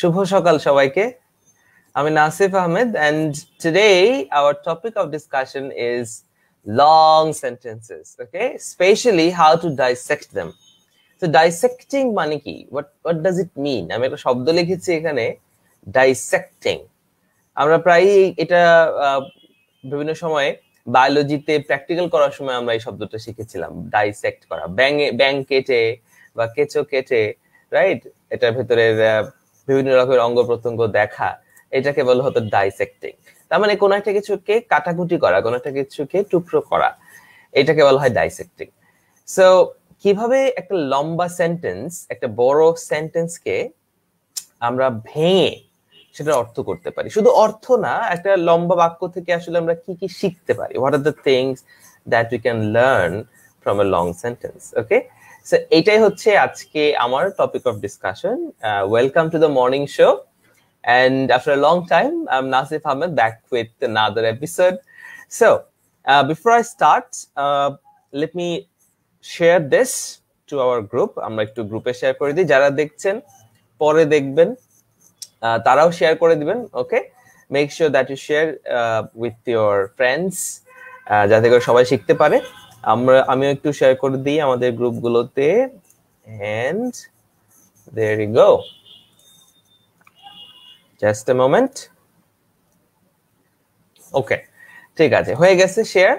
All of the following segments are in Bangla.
শুভ সকাল সবাইকে। আমি Nasif Ahmed, and today our topic of discussion is long sentences, okay? Especially how to dissect them. So dissecting মানে কি? What does it mean? আমি একটা শব্দ লিখেছি এখানে, dissecting. আমরা প্রায়ই এটা বিভিন্ন সময়ে বায়োলজিতে প্র্যাকটিক্যাল করার সময় আমরা এই শব্দটা শিখেছিলাম, ডাইসেক্ট করা, ব্যাং কেটে বা কেঁচো কেটে, রাইট? এটার ভেতরে বিভিন্ন রকমের অঙ্গ প্রত্যঙ্গ দেখা, এটাকে বলা হতো ডাইসেক্টিং। তার মানে কোন একটা কিছুকে কাটাকুটি করা, কোন একটা কিছুকে টুকরো করা, এটাকে বলা হয় ডাইসেক্টিং। সো কিভাবে একটা লম্বা সেন্টেন্স, একটা বড় সেন্টেন্সকে আমরা ভেঙে সেটার অর্থ করতে পারি, শুধু অর্থ না, একটা লম্বা বাক্য থেকে আসলে আমরা কি কি শিখতে পারি, what are the things that we can learn from a long sentence. Okay, so এটাই হচ্ছে আজকে আমার topic of discussion. Welcome to the morning show, and after a long time I'm Nasif Ahmed back with another episode. So before I start, let me share this to our group. আমরা একটু গ্রুপে শেয়ার করে দিই, যারা দেখছেন পরে দেখবেন তারাও শেয়ার করে দিবেন। Okay, make sure that you share with your friends, যাতে করে সবাই শিখতে পারে। আমিও একটু শেয়ার করে দিই আমাদের গ্রুপগুলোতে, and there you go. Just a moment. ওকে, ঠিক আছে, হয়ে গেছে শেয়ার।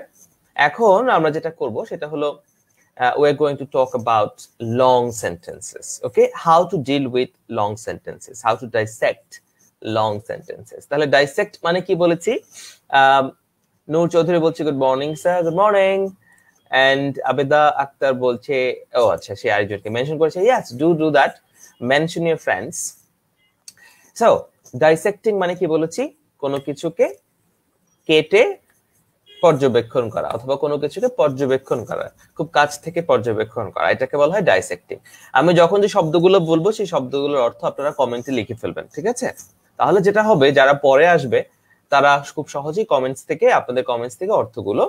এখন আমরা যেটা করব সেটা হলো we are going to talk about long sentences. Okay, how to deal with long sentences, how to dissect long sentences. তাহলে dissect মানে কি বলেছি? নূর চৌধুরী বলছে good morning sir, good morning. and Abeda Akter বলছে, ও আচ্ছা, সে আরেকজনকে মেনশন করেছে, yes, do that, mention your friends. So ডাইসেক্টিং মানে কি বলেছি? কোনো কিছুকে কেটে পর্যবেক্ষণ করা, অথবা কোনো কিছুকে পর্যবেক্ষণ করা, খুব কাছ থেকে পর্যবেক্ষণ করা, এটাকে বলা হয় ডাইসেক্টিং। আমি যখন যে শব্দগুলো বলবো সেই শব্দগুলোর অর্থ আপনারা কমেন্টে লিখে ফেলবেন, ঠিক আছে? তাহলে যেটা হবে, যারা পরে আসবে তারা খুব সহজেই আপনাদের কমেন্টস থেকে অর্থগুলো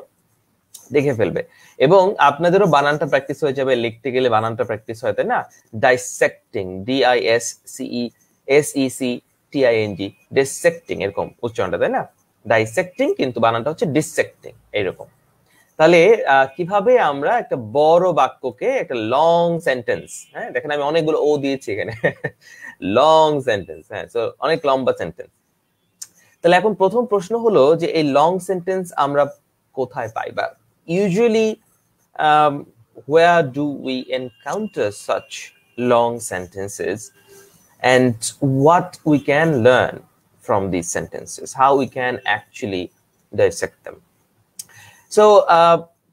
দেখে ফেলবে, এবং আপনাদেরও বানানটা প্র্যাকটিস হয়ে যাবে। লিখতে গেলে বানানটা প্র্যাকটিস হয়, তাই না? ডাইসেক্টিং, DISCESECTING, ডিসেক্টিং, এরকম উচ্চারণটা, তাই না? ডাইসেক্টিং, কিন্তু বানানটা হচ্ছে ডিসেক্টিং, এইরকম। তাহলে কিভাবে আমরা একটা বড় বাক্যকে, একটা লং সেন্টেন্স, হ্যাঁ দেখেন আমি অনেকগুলো ও দিয়েছি এখানে, লং সেন্টেন্স, হ্যাঁ, সো অনেক লম্বা সেন্টেন্স। তাহলে এখন প্রথম প্রশ্ন হলো যে এই লং সেন্টেন্স আমরা কোথায় পাই, বা usually where do we encounter such long sentences, and what we can learn from these sentences, how we can actually dissect them. So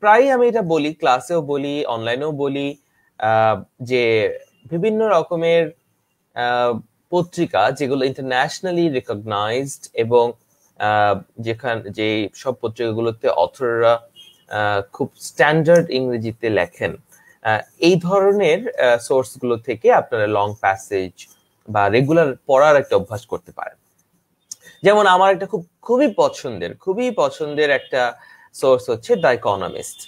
প্রায় আমি এটা বলি, ক্লাসেও বলি, অনলাইনেও বলি, যে বিভিন্ন রকমের পত্রিকা যেগুলো ইন্টারন্যাশনালি রিকগনাইজড, এবং যে সব পত্রিকাগুলোতে অথররা খুব স্ট্যান্ডার্ড ইংরেজিতে লেখেন, এই ধরনের সোর্সগুলো থেকে আপনারা লং প্যাসেজ বা রেগুলার পড়ার একটা অভ্যাস করতে পারেন। যেমন আমার একটা খুবই পছন্দের একটা সোর্স হচ্ছে দ্য ইকোনমিস্ট।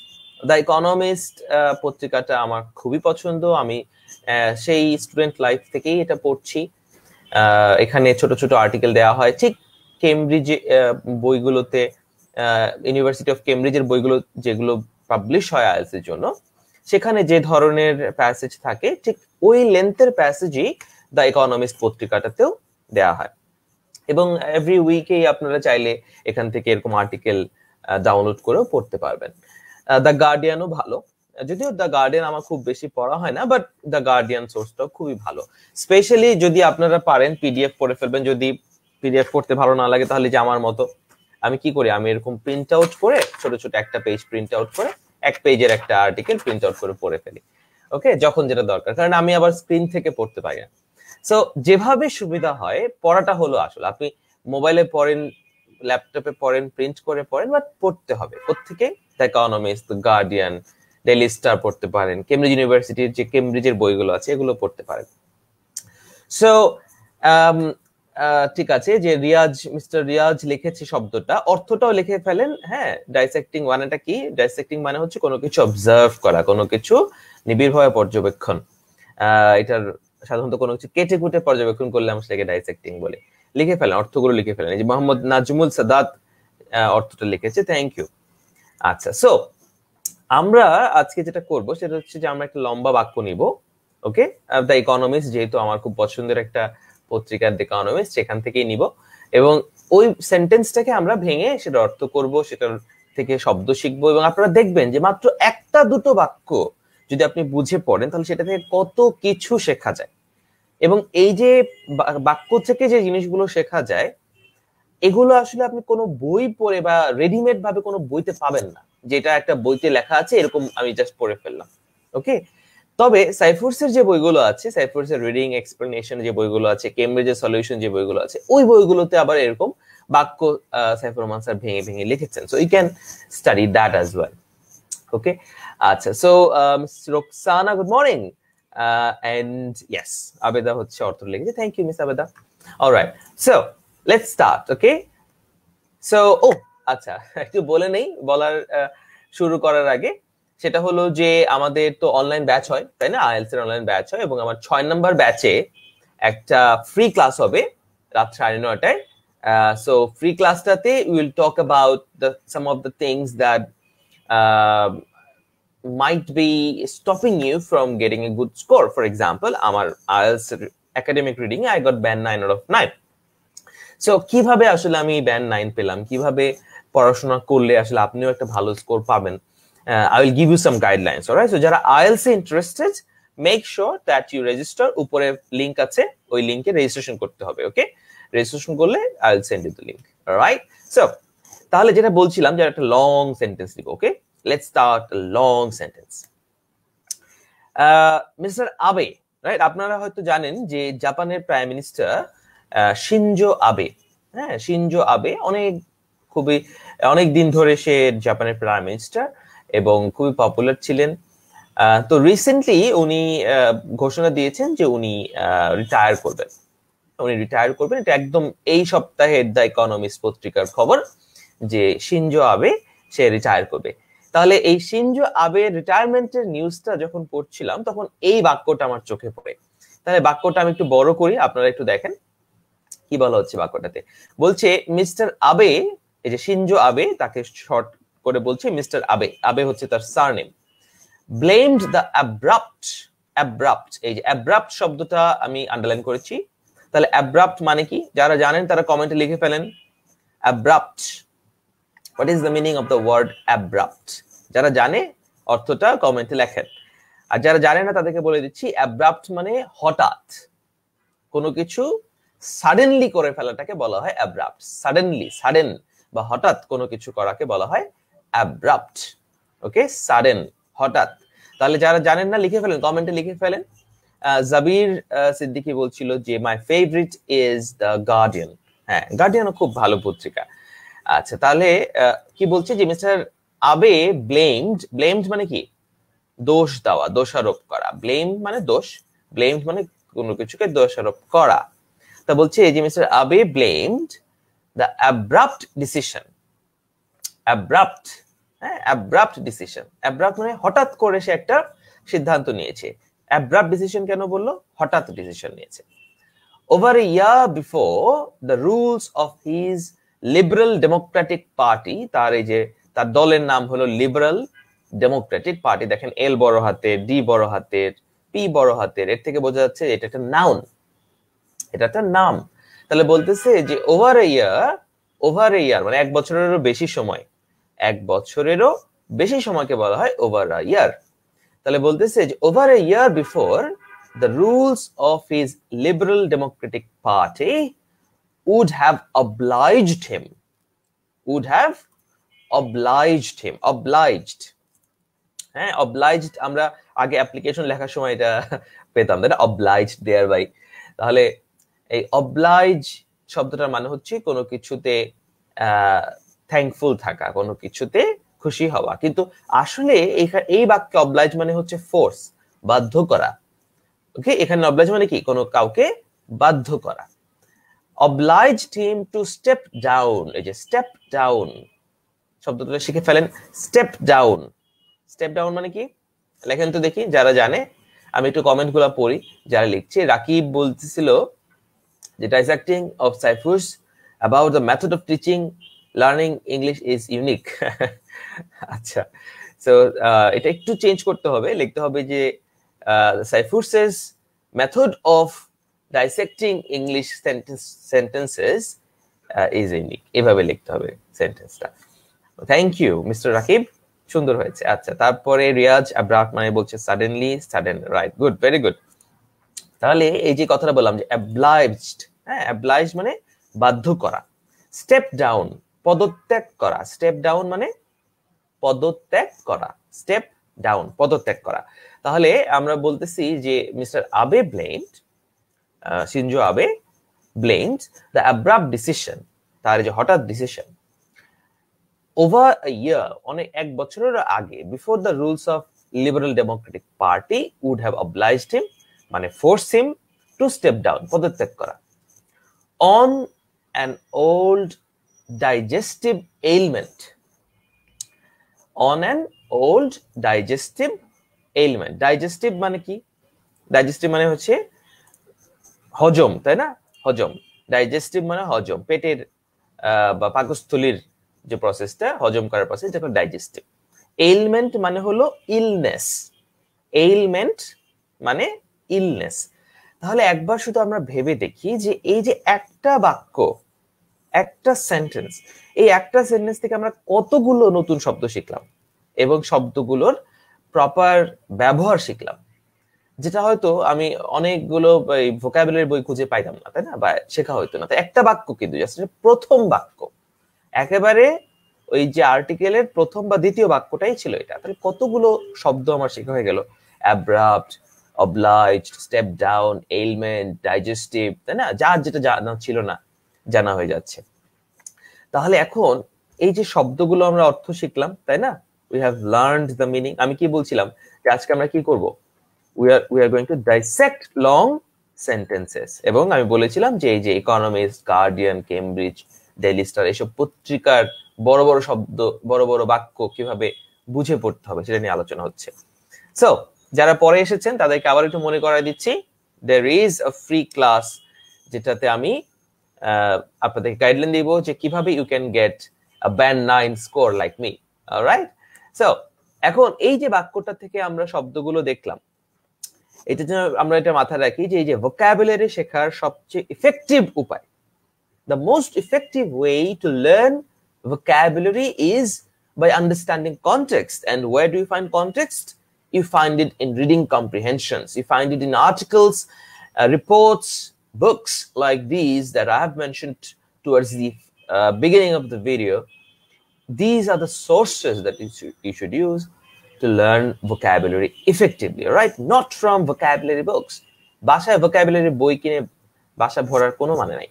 দ্য ইকোনমিস্ট পত্রিকাটা আমার খুবই পছন্দ, আমি সেই স্টুডেন্ট লাইফ থেকেই এটা পড়ছি। এখানে ছোট ছোট আর্টিকেল দেওয়া হয়, ঠিক কেমব্রিজ বইগুলোতে, ইউনিভার্সিটি অফ কেমব্রিজের বইগুলো যেগুলো পাবলিশ হয় আইএলটিএস এর জন্য, সেখানে যে ধরনের প্যাসেজ থাকে ঠিক ওই লেন্থের প্যাসেজই দ্য ইকোনমিস্ট পত্রিকাটাতেও দেওয়া হয়, এবং এভরি উইকেই আপনারা চাইলে এখান থেকে এরকম আর্টিকেল ডাউনলোড করেও পড়তে পারবেন। দ্য গার্ডিয়ানও ভালো, যদিও দ্য গার্ডিয়ান আমার খুব বেশি পড়া হয় না, বাট দ্য গার্ডিয়ান সোর্সটাও খুবই ভালো। স্পেশালি যদি আপনারা পারেন পিডিএফ পড়ে ফেলবেন, যদি পিডিএফ পড়তে ভালো না লাগে তাহলে যে আমার মতো আমি কি করি, আমি এরকম প্রিন্ট আউট করে, ছোট ছোট একটা পেজ প্রিন্ট আউট করে, এক পেজের একটা আর্টিকেল প্রিন্ট আউট করে পড়ে ফেলি, ওকে, যখন যেটা দরকার, কারণ আমি আবার স্ক্রিন থেকে পড়তে পারি না। সো যেভাবে সুবিধা হয় পড়াটা হলো আসলে, আপনি মোবাইলে পড়েন, ল্যাপটপে পড়েন, প্রিন্ট করে পড়েন, বাট পড়তে হবে কোত্থেকে? The economist, the guardian, daily star পড়তে পারেন, কেমব্রিজ ইউনিভার্সিটির যে কেমব্রিজের বইগুলো আছে এগুলো পড়তে পারেন। সো ঠিক আছে, যে মিস্টার রিয়াজ লিখেছে শব্দটা, অর্থটাও লিখে ফেলেন। হ্যাঁ, ডাইসেক্টিং মানেটা কি? ডাইসেক্টিং মানে হচ্ছে কোনো কিছু অবজার্ভ করা, কোনো কিছু নিবিড়ভাবে পর্যবেক্ষণ। এটার সাধারণত কোনো কিছু কেটে কুটে পর্যবেক্ষণ করলে আমরা সেটাকে ডাইসেক্টিং বলি। লিখে ফেলেন, অর্থগুলো লিখে ফেলেন। এই যে মোহাম্মদ নাজমুল সাদাত অর্থটা লিখেছে, থ্যাংক ইউ। আচ্ছা, সো আমরা আজকে যেটা করব সেটা হচ্ছে যে আমরা একটা লম্বা বাক্য নিব, ওকে, দ্য ইকোনমিস্ট, যেহেতু আমার খুব পছন্দের একটা পত্রিকার দ্য ইকোনমিস্ট, সেখান থেকেই নিব, এবং ওই সেন্টেন্সটাকে আমরা ভেঙে সেটা অর্থ করব, সেটার থেকে শব্দ শিখবো, এবং আপনারা দেখবেন যে মাত্র একটা দুটো বাক্য যদি আপনি বুঝে পড়েন তাহলে সেটা থেকে কত কিছু শেখা যায়। এবং এই যে বাক্য থেকে যে জিনিসগুলো শেখা যায়, এগুলো আসলে আপনি কোনো বই পড়ে বা রেডিমেড ভাবে কোনো বইতে পাবেন না, যেটা একটা বইতে লেখা আছে এরকম আমি জাস্ট পড়ে ফেললাম, ওকে। তবে সাইফোর্সের যে বইগুলো আছে, সাইফোর্সের রিডিং এক্সপ্লেনেশন যে বইগুলো আছে, কেমব্রিজের সলিউশন যে বইগুলো আছে, ওই বইগুলোতে আবার এরকম বাক্য সাইফুর রহমান স্যার ভেঙে ভেঙে লিখেছেন, so you can study that as well, okay. আচ্ছা, so Roksana, good morning, and yes, Abeda হচ্ছে অর্থ লিখেছে, thank you miss Abeda. Alright, so let's start, okay. So আচ্ছা, একটু বলে নেই বলার শুরু করার আগে, সেটা হলো যে আমাদের তো অনলাইন ব্যাচ হয়, তাই না? আইএলটিএস এর অনলাইন ব্যাচ হয়, এবং আমার 6 নম্বর ব্যাচে একটা ফ্রি ক্লাস হবে রাত 9:30টায়। সো ফ্রি ক্লাসটাতে we will talk about some of the things that might be stopping you from getting a good score. For example, আমার IELTS academic reading I got band 9 out of 9. So কিভাবে আসলে আমি ব্যান্ড 9 পেলাম, কিভাবে পড়াশোনা করলে আসলে আপনিও একটা ভালো স্কোর পাবেন, I will give you some guidelines, alright? So যারা IELTS এ interested, make sure that you register, উপরে লিংক আছে, ওই লিংকে রেজিস্ট্রেশন করতে হবে, ওকে। রেজিস্ট্রেশন করলে I will send you the link, alright? So তাহলে যেটা বলছিলাম যে একটা লং সেন্টেন্স দিব, ওকে। Let's start a long sentence. Mister আবে, রাইট? আপনারা হয়তো জানেন যে জাপানের প্রাইম মিনিস্টার শিনজো আবে, হ্যাঁ, শিনজো আবে অনেক দিন ধরে সে জাপানের প্রাইম মিনিস্টার এবং খুবই পপুলার ছিলেন। তো রিসেন্টলি উনি ঘোষণা দিয়েছেন যে উনি রিটায়ার করবেন। এটা একদম এই সপ্তাহের দ্য ইকোনমিস্ট পত্রিকার খবর যে শিনজো আবে সে রিটায়ার করবে। তাহলে এই শিনজো আবে রিটায়ারমেন্টের নিউজটা যখন পড়ছিলাম তখন এই বাক্যটা আমার চোখে পড়ে। তাহলে বাক্যটা আমি একটু বড় করি, আপনারা একটু দেখেন কি বলা হচ্ছে বাক্যটাতে। বলছে মিস্টার আবে, এই যে শিনজো আবে, তাকে শর্ট করে বলছে মিস্টার আবে, আবে হচ্ছে তার সারনেম, ব্লেমড দ্য অ্যাব্রাপ্ট। এই যে অ্যাব্রাপ্ট শব্দটা আমি আন্ডারলাইন করেছি। তাহলে অ্যাব্রাপ্ট মানে কি? যারা জানেন তারা কমেন্টে লিখে ফেলেন abrupt. What is the meaning of the word abrupt? যারা জানে অর্থটা কমেন্টে লেখেন, আর যারা জানে না তাদেরকে বলে দিচ্ছি, abrupt মানে হঠাৎ কোনো কিছু সাডেনলি করে ফেলাটাকে বলা হয় abrupt। সাডেন বা হঠাৎ কোনো কিছু করাকে বলা হয় abrupt, ওকে, সাডেন, হঠাৎ। তাহলে যারা জানেন না লিখে ফেলেন, কমেন্টে লিখে ফেলেন। জাবির সিদ্দিকী বলছিল যে my favourite is the guardian. হ্যাঁ, গার্ডিয়ানও খুব ভালো পত্রিকা। আচ্ছা, তাহলে কি বলছে যে মিস্টার আবে ব্লেমড মানে কি? দোষ দেওয়া, দোষারোপ করা। ব্লেম মানে দোষ, ব্লেমড মানে কোনো কিছুকে দোষারোপ করা। তা বলছে যে mister Abe blamed the abrupt decision. Abrupt, হ্যাঁ, অ্যাব্রাপ্ট ডিসিশন। অ্যাব্রাপ্ট মানে হঠাৎ করে সে একটা সিদ্ধান্ত নিয়েছে। অ্যাব্রাপ্ট ডিসিশন কেন বললো? হঠাৎ ডিসিশন নিয়েছে। Over a year before, the rules of his liberal democratic party, তার এই যে তার দলের নাম হলো লিবারেল ডেমোক্রেটিক পার্টি। দেখেন এল বড় হাতের, ডি বড় হাতের, পি বড় হাতের, এর থেকে বোঝা যাচ্ছে এটা একটা নাউন, এটা একটা নাম। তাহলে বলতেছে যে ওভার এ ইয়ার মানে 1 বছরেরও বেশি সময়, 1 বছরেরও বেশি সময়কে বলা হয় ওভার আ ইয়ার। তাহলে বলতেছে যে over a year before, the rules of his liberal democratic party would have obliged him. Obliged, হ্যাঁ, obliged আমরা আগে অ্যাপ্লিকেশন লেখার সময় এটা পেতাম, তাই না? obliged thereby। তাহলে এই oblige শব্দটার মানে হচ্ছে কোনো কিছুতে থ্যাঙ্কফুল থাকা, কোনো কিছুতে খুশি হওয়া। কিন্তু আসলে এই বাক্যে oblige মানে হচ্ছে ফোর্স, বাধ্য করা, ওকে। এখানে oblige মানে কি? কোনো কাউকে বাধ্য করা। obliged him to step down। এই যে step down শব্দটা শিখে ফেলেন। step down মানে কি? লেখেন তো দেখি যারা জানে। আমি একটু কমেন্টগুলো পড়ি যারা লিখছে। রাকিব বলতেছিল যে dissecting of Cyphers about the method of teaching learning English is unique. আচ্ছা, সো এটা একটু চেঞ্জ করতে হবে, লিখতে হবে যে Cyphers method of dissecting English sentences is unique, এভাবে লিখতে হবে সেন্টেন্সটা। থ্যাংক ইউ মিস্টার রাকিব, সুন্দর হয়েছে। আচ্ছা, তারপরে রিয়াজ আব্রাক মানে বলছে suddenly, sudden, right, good, very good. তাহলে এই যে কথাটা বললাম যে অ্যাবলাইজড, হ্যাঁ, অ্যাবলাইজড মানে বাধ্য করা, স্টেপ ডাউন পদত্যাগ করা, স্টেপ ডাউন মানে পদত্যাগ করা, স্টেপ ডাউন পদত্যাগ করা। তাহলে আমরা বলতেছি যে মিস্টার আবে ব্লেমড, শিনজো আবে ব্লেমড দ্য অ্যাব্রাপ্ট ডিসিশন, তার যে হঠাৎ ডিসিশন, ওভার আ ইয়ার, অনেক এক বছরের আগে, before the rules of liberal democratic party would have obliged him মানে force him to step down পদত্যাগ করা, on an old digestive element, on an old digestive element. Digestive মানে কি? ডাইজেস্টিভ মানে হচ্ছে হজম, তাই না? হজম, ডাইজেস্টিভ মানে হজম, পেটের বা পাকস্থলীর যে প্রসেসটা, হজম করার প্রসেস, যেটা ডাইজেস্টিভ। এলিমেন্ট মানে হলো ইলনেস, এলিমেন্ট মানে ইলনেস। তাহলে একবার শুধু আমরা ভেবে দেখি যে এই যে একটা বাক্য, একটা সেন্টেন্স, এই একটা সেন্টেন্স থেকে আমরা কতগুলো নতুন শব্দ শিখলাম এবং শব্দগুলোর প্রপার ব্যবহার শিখলাম, যেটা হয়তো আমি অনেকগুলো ভোকাবুলারি বই খুঁজে পাইতাম না, তাই না, বা শেখা হইতো না। তো একটা বাক্য কিন্তু জাস্ট প্রথম বাক্য, একেবারে ওই যে আর্টিকেলের প্রথম বা দ্বিতীয় বাক্যটাই ছিল এটা। তাহলে কতগুলো শব্দ আমার শেখা হয়ে গেল, abrupt, obliged, step down, element, digestive, তাই না, যার যেটা জানা ছিল না জানা হয়ে যাচ্ছে। তাহলে এখন এই যে শব্দগুলো আমরা অর্থ শিখলাম, তাই না, we have learned the meaning. আমি কি বলছিলাম যে আজকে আমরা কি করব, we are going to dissect long sentences, এবং আমি বলেছিলাম যে এই যে economist, guardian, Cambridge, daily star, এসব পত্রিকার বড় বড় শব্দ, বড় বড় বাক্য কিভাবে বুঝে পড়তে হবে সেটা নিয়ে আলোচনা হচ্ছে। সো যারা পরে এসেছেন তাদেরকে আবার একটু মনে করাই দিচ্ছি, there is a free class যেটাতে আমি আপনাদেরকে গাইডলাইন দিব যে কিভাবে you can get a band 9 score like me, alright? So এখন এই যে বাক্যটা থেকে আমরা শব্দগুলো দেখলাম, এটার জন্য আমরা এটা মাথায় রাখি যে এই যে ভোকাবুলারি শেখার সবচেয়ে ইফেক্টিভ উপায়, the most effective way to learn vocabulary is by understanding context. And where do you find context? You find it in reading comprehensions, you find it in articles, reports, books like these that I have mentioned towards the beginning of the video. These are the sources that you should use to learn vocabulary effectively, right? Not from vocabulary books. Basha vocabulary boi kine basha bhorar kono mane nai.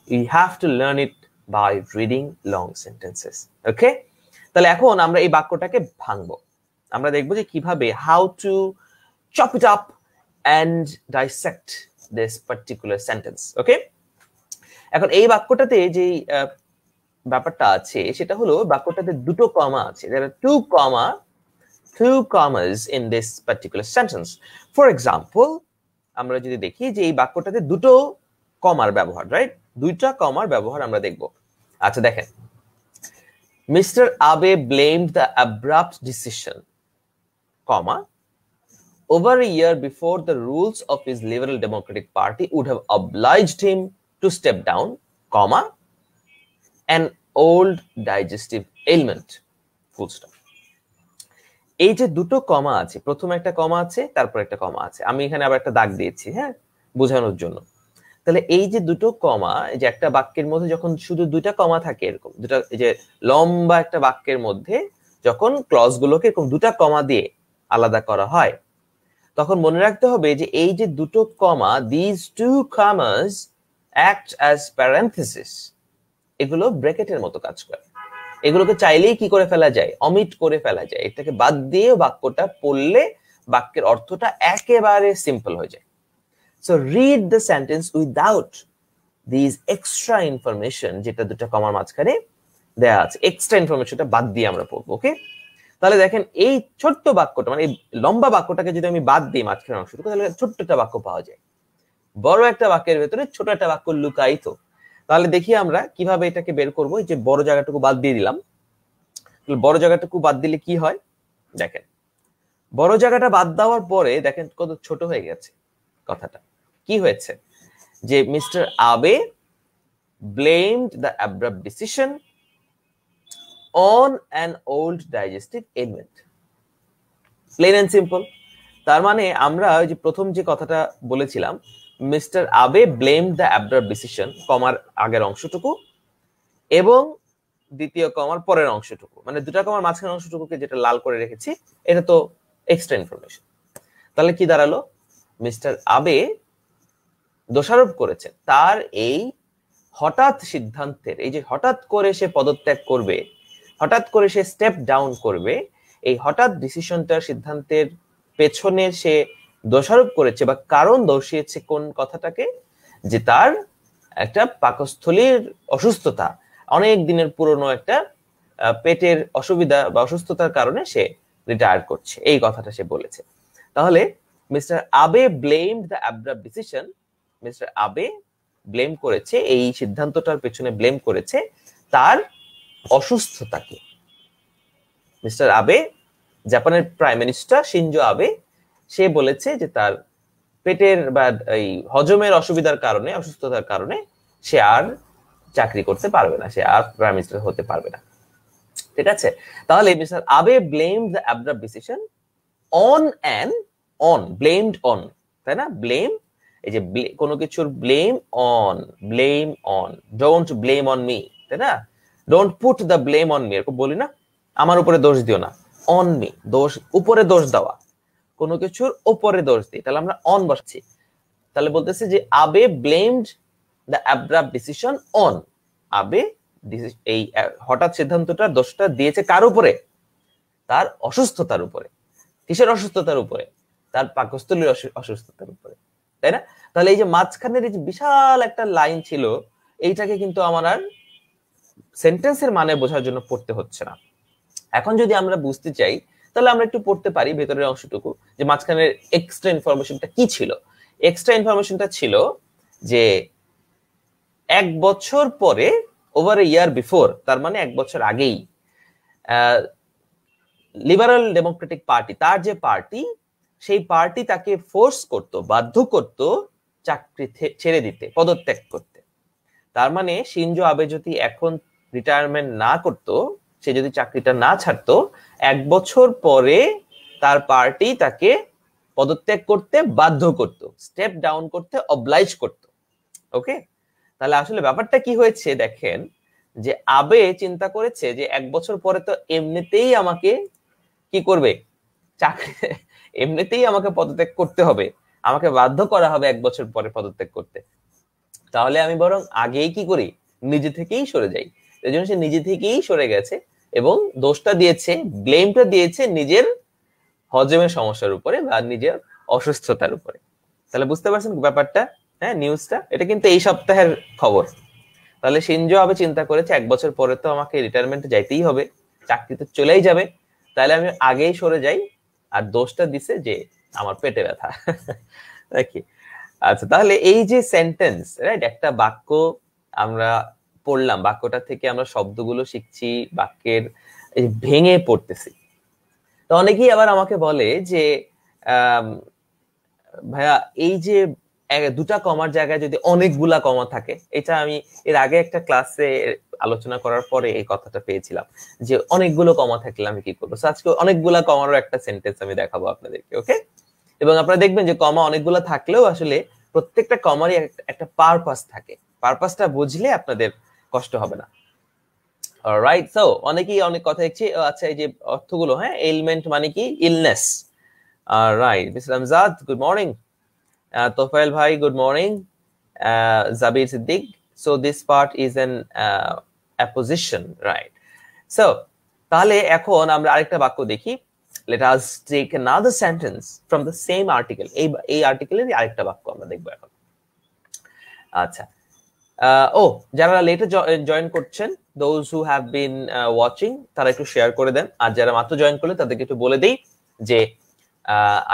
You have to learn it by reading long sentences. Okay? তাহলে এখন আমরা এই বাক্যটাকে ভাঙবো, আমরা দেখবো যে কিভাবে how to chop it up and dissect this particular sentence. Okay? এখন এই বাক্যটাতে যে ব্যাপারটা আছে সেটা হলো বাক্যটাতে দুটো কমা আছে। there are two commas in this particular sentence. For example, আমরা যদি দেখি যে এই বাক্যটাতে দুটো কমার ব্যবহার, রাইট, দুইটা কমার ব্যবহার আমরা দেখব। আচ্ছা দেখেন, Mr. Abe blamed the abrupt decision, comma, over a year before the rules of his Liberal Democratic Party would have obliged him to step down, comma, an old digestive ailment, full stop. এই যে দুটো কমা আছে, প্রথমে একটা কমা আছে, তারপর একটা কমা আছে, আমি এখানে আবার একটা দাগ দিয়েছি, হ্যাঁ, বোঝানোর জন্য। তাহলে এই যে দুটো কমা, এই যে একটা বাক্যের মধ্যে যখন শুধু দুইটা কমা থাকে, এরকম দুটা, এই যে লম্বা একটা বাক্যের মধ্যে যখন ক্লজ গুলোকে এরকম দুটা কমা দিয়ে আলাদা করা হয়, তখন মনে রাখতে হবে যে এই যে দুটো কমা, these two commas act as parenthesis, এগুলো ব্র্যাকেটের মতো কাজ করে। এগুলোকে চাইলেই কি করে ফেলা যায়, অমিট করে ফেলা যায়, এটাকে বাদ দিয়ে বাক্যটা পড়লে বাক্যের অর্থটা একেবারে সিম্পল হয়ে যায়। So read the sentence without these extra information, যেটা দুটো কমার মাঝখানে দেয়া আছে, এক্সট্রা ইনফরমেশনটা বাদ দিয়ে আমরা পড়বো। ওকে, তাহলে দেখেন এই ছোট্ট বাক্যটা মানে এই লম্বা বাক্যটাকে যদি আমি বাদ দিই মাঝখানের অংশটুকু, তাহলে ছোট্ট একটা বাক্য পাওয়া যায়। বড় একটা বাক্যের ভেতরে ছোট একটা বাক্য লুকায়িত। তাহলে দেখি আমরা কিভাবে এটাকে বের করবো। যে বড় জায়গাটুকু বাদ দিয়ে দিলাম, বড় জায়গাটুকু বাদ দিলে কি হয় দেখেন, বড় জায়গাটা বাদ দেওয়ার পরে দেখেন কত ছোট হয়ে গেছে কথাটা। কি হয়েছে যে মিস্টার আবে blamed the abrupt decision on an old digestive ailment. Plain and simple. তার মানে আমরা ওই যে প্রথম যে কথাটা বলেছিলাম, মিস্টার আবে blamed the abrupt decision, কমার আগের অংশটুকু এবং দ্বিতীয় কমার পরের অংশটুকু, মানে দুটা কমার মাঝখানের অংশটুকুকে যেটা লাল করে রেখেছি, এটা তো এক্সট্রা ইনফরমেশন। তাহলে কি দাঁড়ালো, মিস্টার আবে দোষারোপ করেছেন তার এই হঠাৎ সিদ্ধান্তের, এই যে হঠাৎ করে সে পদত্যাগ করবে, হঠাৎ করে সে স্টেপ ডাউন করবে, এই হঠাৎ ডিসিশনটার সিদ্ধান্তের পেছনে সে দোষারোপ করেছে বা কারণ দর্শিয়েছে কোন কথাটাকে, যে তার একটা পাকস্থলীর অসুস্থতা, অনেক দিনের পুরনো একটা পেটের অসুবিধা বা অসুস্থতার কারণে সে রিটায়ার করছে, এই কথাটা সে বলেছে। তাহলে mister Abe blamed the abrupt decision, mister আবে ব্লেম করেছে, এই সিদ্ধান্তটার পেছনে ব্লেম করেছে তার অসুস্থতাকে। মিস্টার আবে, জাপানের প্রাইম মিনিস্টার শিনজো আবে, সে বলেছে যে তার পেটের বা এই হজমের অসুবিধার কারণে, অসুস্থতার কারণে সে আর চাকরি করতে পারবে না, সে আর প্রাইম মিনিস্টার হতে পারবে না। ঠিক আছে, তাহলে mister Abe blamed the abrupt decision on an, on blamed on, তাই না, ব্লেম, এই যে কোনো কিছুর blame on, blame on, don't blame on me, তাই না, don't put the blame on me, এরকম বলি না, আমার উপরে দোষ দিও না, অন মি, দোষ উপরে দোষ দেওয়া, কোনো কিছুর উপরে দোষ দিই, তাহলে আমরা অন বসাচ্ছি। তাহলে বলতেছে যে আবে blamed the abrupt decision on, আবে এই হঠাৎ সিদ্ধান্তটার দোষটা দিয়েছে কার উপরে, তার অসুস্থতার উপরে। কিসের অসুস্থতার উপরে, তার পাকস্থলীর অসুস্থতার উপরে, তাই না। তাহলে এই যে মাঝখানের এই যে বিশাল একটা লাইন ছিল, এইটাকে কিন্তু আমার আর সেন্টেন্সের মানে বোঝার জন্য পড়তে হচ্ছে না। এখন যদি আমরা বুঝতে চাই তাহলে আমরা একটু পড়তে পারি ভেতরের অংশটুকু, যে মাঝখানের এক্সট্রা ইনফরমেশনটা কি ছিল। এক্সট্রা ইনফরমেশনটা ছিল যে 1 বছর পরে, ওভার এ ইয়ার বিফোর, তার মানে 1 বছর আগেই লিবারাল ডেমোক্রেটিক পার্টি, তার যে পার্টি, সেই পার্টি তাকে ফোর্স করত, বাধ্য করত চাকরি ছেড়ে দিতে, পদত্যাগ করতে। তার মানে শিনজো আবে যদি এখন রিটায়ারমেন্ট না করত, সে যদি চাকরিটা না ছাড়তো, 1 বছর পরে তার পার্টি তাকে পদত্যাগ করতে বাধ্য করত, স্টেপ ডাউন করতে অবলাইজ করত। ওকে, তাহলে আসলে ব্যাপারটা কি হয়েছে দেখেন, যে আবে চিন্তা করেছে যে 1 বছর পরে তো এমনিতেই আমাকে কি করবে, চাকরি এমনিতেই আমাকে পদত্যাগ করতে হবে, আমাকে বাধ্য করা হবে 1 বছর পরে পদত্যাগ করতে, তাহলে আমি বরং আগেই কি করি, নিজে থেকেই সরে যাই। এই জন্য সে নিজে থেকেই সরে গেছে এবং দোষটা দিয়েছে, ব্লেমটা দিয়েছে নিজের হজমের সমস্যার উপরে বা নিজের অসুস্থতার উপরে। তাহলে বুঝতে পারছেন ব্যাপারটা, হ্যাঁ, নিউজটা এটা কিন্তু এই সপ্তাহের খবর। তাহলে শিনজো আবে চিন্তা করেছে 1 বছর পরে তো আমাকে রিটায়ারমেন্টে যাইতেই হবে, চাকরি তো চলেই যাবে, তাহলে আমি আগেই সরে যাই, আর দোষটা দিছে যে আমার পেটে ব্যথা। নাকি? আচ্ছা, তাহলে এই যে সেন্টেন্স, রাইট, একটা বাক্য আমরা পড়লাম, বাক্যটা থেকে আমরা শব্দগুলো শিখছি, বাক্যের ভেঙে পড়তেছি। তো অনেকেই আবার আমাকে বলে যে ভাইয়া এই যে দুটা কমার জায়গায় যদি অনেকগুলা কমা থাকে, এটা আমি এর আগে একটা ক্লাসে আলোচনা করার পরে এই কথাটা পেয়েছিলাম যে অনেকগুলো কমা থাকলে আমি কি করবো। আজকে অনেকগুলা কমারও একটা সেন্টেন্স আমি দেখাবো আপনাদেরকে, ওকে। এবং আপনারা দেখবেন যে কমা অনেকগুলো থাকলেও আসলে প্রত্যেকটা কমারই একটা পারপাস থাকে, পারপাসটা বুঝলে আপনাদের কষ্ট হবে না। অলরাইট, সো অনেকেই অনেক কথা দেখছি। আচ্ছা, এই যে অর্থগুলো, হ্যাঁ, এলিমেন্ট মানে কি, illness. Alright, mister Amjad, good morning. Tofayel ভাই, good morning. Jabir Siddique, so this part is an opposition, right. So তাহলে এখন আমরা আরেকটা বাক্য দেখি। Let us take another sentence from the same article. এই আর্টিকেলের আরেকটা বাক্য আমরা দেখবো এখন। আচ্ছা, যারা লেটে জয়েন করছেন, those who have been watching তারা একটু শেয়ার করে দেন, আর যারা মাত্র জয়েন করলে তাদেরকে একটু বলে দেই যে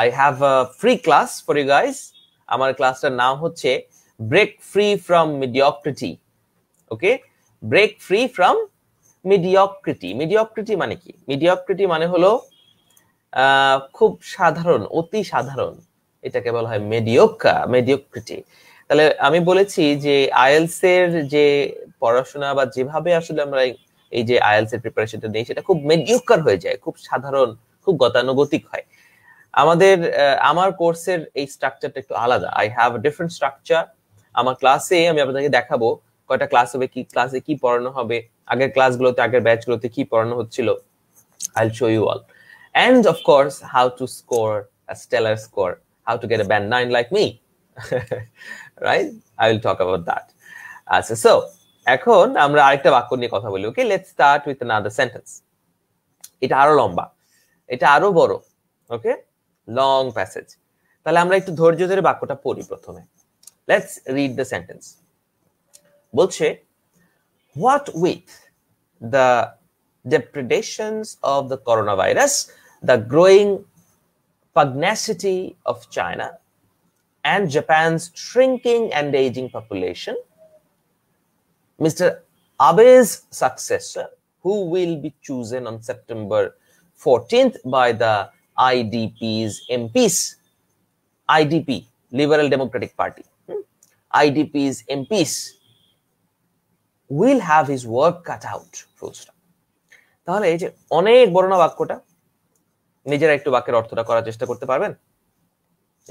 I have a free class for you guys. আমার ক্লাসটার নাম হচ্ছে break free from mediocrity. Okay, break free from mediocrity. Mediocrity মানে কি? মিডিওক্রিটি মানে হলো খুব সাধারণ, অতি সাধারণ, এটাকে বলা হয় মেডিওক্রিটি। তাহলে আমি বলেছি যে আইএলস এর যে পড়াশোনা বা যেভাবে আসলে আমরা এই যে আইএলস এর প্রিপারেশনটা নেই সেটা খুব মেডিওকার হয়ে যায়, খুব সাধারণ, খুব গতানুগতিক হয়। আমার কোর্সের এই স্ট্রাকচারটা একটু আলাদা। I have a different structure. আমার ক্লাসে আমি আপনাদেরকে দেখাবো কয়টা ক্লাস হবে, কি ক্লাসে কি পড়ানো হবে, আগের ক্লাসগুলোতে, আগের ব্যাচগুলোতে কি পড়ানো হচ্ছিল। I will show you all, and of course how to score a stellar score, how to get a band 9 like me. Right, I will talk about that. So এখন আমরা আরেকটা বাক্য নিয়ে কথা বলি। ওকে, let's start with another sentence. এটা আরো লম্বা, এটা আরো বড়। ওকে, লং প্যাসেজ। তাহলে আমরা একটু ধৈর্য ধরে বাক্যটা পড়ি প্রথমে। Let's read the sentence. বলছে, what with the depredations of the coronavirus, the growing pugnacity of China, and Japan's shrinking and aging population, Mr. Abe's successor, who will be chosen on September 14th by the IDP's MPs, IDP, Liberal Democratic Party, IDP's MPs, will have his work cut out, full stop. তাহলে এই যে অনেক বড় না বাক্যটা, নিজেরা একটু বাক্যের অর্থটা করার চেষ্টা করতে পারবেন?